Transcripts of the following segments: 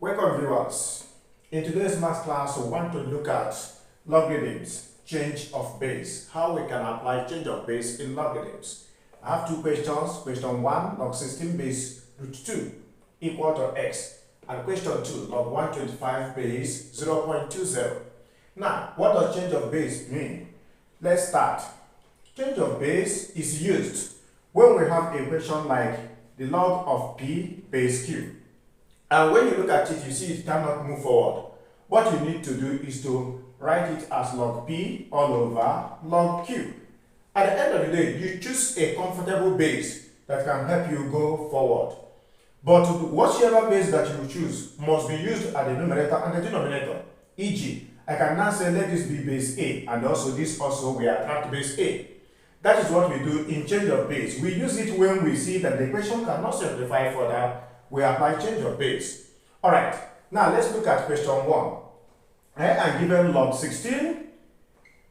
Welcome viewers. In today's math class, we want to look at logarithms, change of base, how we can apply change of base in logarithms. I have two questions. Question 1, log 16 base root 2 equal to x. And question 2, log 125 base 0.20. Now, what does change of base mean? Let's start. Change of base is used when we have a question like the log of p base q. And when you look at it, you see it cannot move forward. What you need to do is to write it as log p all over log q. At the end of the day, you choose a comfortable base that can help you go forward. But whatever base that you choose must be used at the numerator and the denominator. E.g., I can now say let this be base a, and also this also we attract base a. That is what we do in change of base. We use it when we see that the equation cannot simplify further. We apply change of base. Alright, now let's look at question 1. I'm given log 16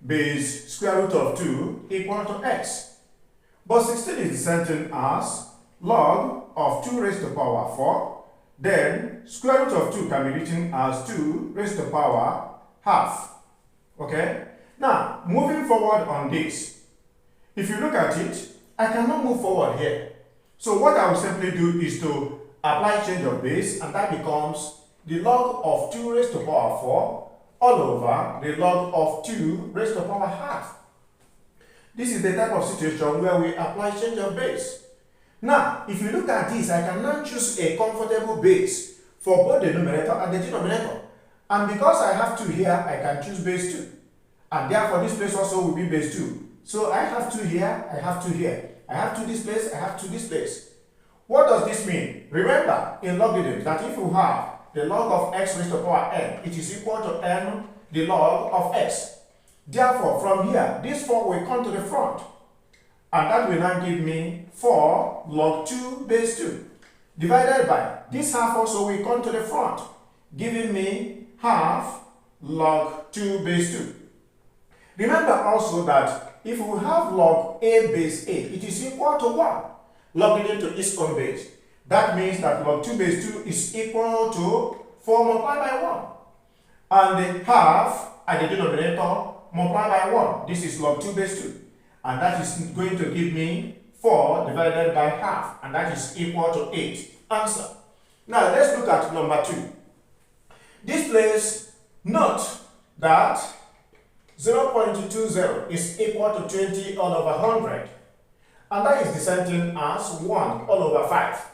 base square root of 2 equal to x. But 16 is the same thing as log of 2 raised to power 4. Then square root of 2 can be written as 2 raised to power half. Okay? Now, moving forward on this, if you look at it, I cannot move forward here. So what I will simply do is to apply change of base, and that becomes the log of 2 raised to power 4 all over the log of 2 raised to power half. This is the type of situation where we apply change of base. Now, if you look at this, I can now choose a comfortable base for both the numerator and the denominator. And because I have 2 here, I can choose base 2. And therefore, this place also will be base 2. So I have 2 here, I have 2 here. I have 2 this place, I have 2 this place. What does this mean? Remember in logarithms that if you have the log of x raised to power n, it is equal to n the log of x. Therefore, from here, this 4 will come to the front. And that will now give me 4 log 2 base 2. Divided by this half also will come to the front, giving me half log 2 base 2. Remember also that if we have log a base a, it is equal to 1. Log it into its own base. That means that log 2 base 2 is equal to 4 multiplied by 1. And the half at the denominator multiplied by 1. This is log 2 base 2. And that is going to give me 4 divided by half. And that is equal to 8. Answer. Now let's look at number 2. This place, note that 0.20 is equal to 20 all over 100. And that is the same thing as 1 all over 5.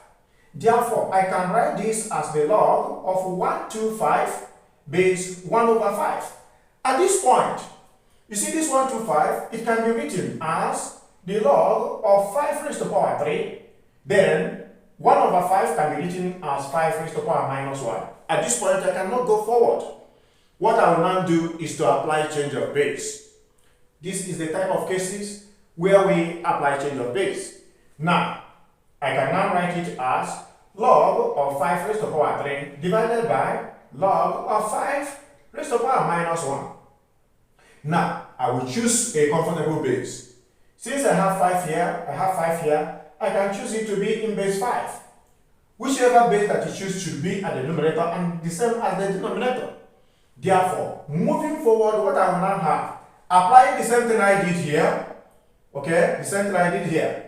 Therefore, I can write this as the log of 125 base 1 over 5. At this point, you see this 125, it can be written as the log of 5 raised to power 3. Then 1 over 5 can be written as 5 raised to power minus 1. At this point, I cannot go forward. What I will now do is to apply change of base. This is the type of cases where we apply change of base. Now, I can now write it as log of 5 raised to power 3 divided by log of 5 raised to power minus 1. Now, I will choose a comfortable base. Since I have 5 here, I can choose it to be in base 5. Whichever base that you choose should be at the numerator and the same as the denominator. Therefore, moving forward, what I will now have, applying the same thing I did here, okay, the same thing I did here.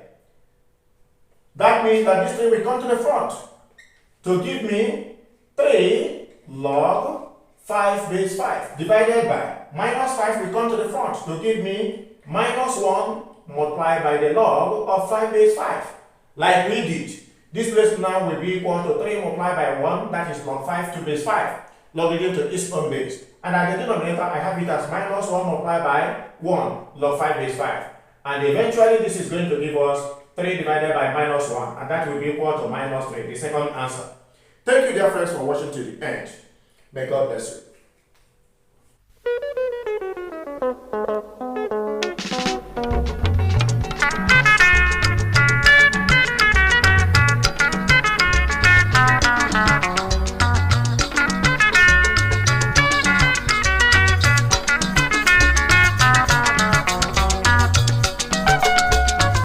That means that this thing will come to the front to give me 3 log 5 base 5 divided by minus 5 will come to the front to give me minus 1 multiplied by the log of 5 base 5. Like we did. This place now will be equal to 3 multiplied by 1, that is log 5 to base 5. Log it into its own base. And at the denominator, I have it as minus 1 multiplied by 1 log 5 base 5. And eventually, this is going to give us 3 divided by minus 1. And that will be equal to minus 3, the second answer. Thank you, dear friends, for watching to the end. May God bless you.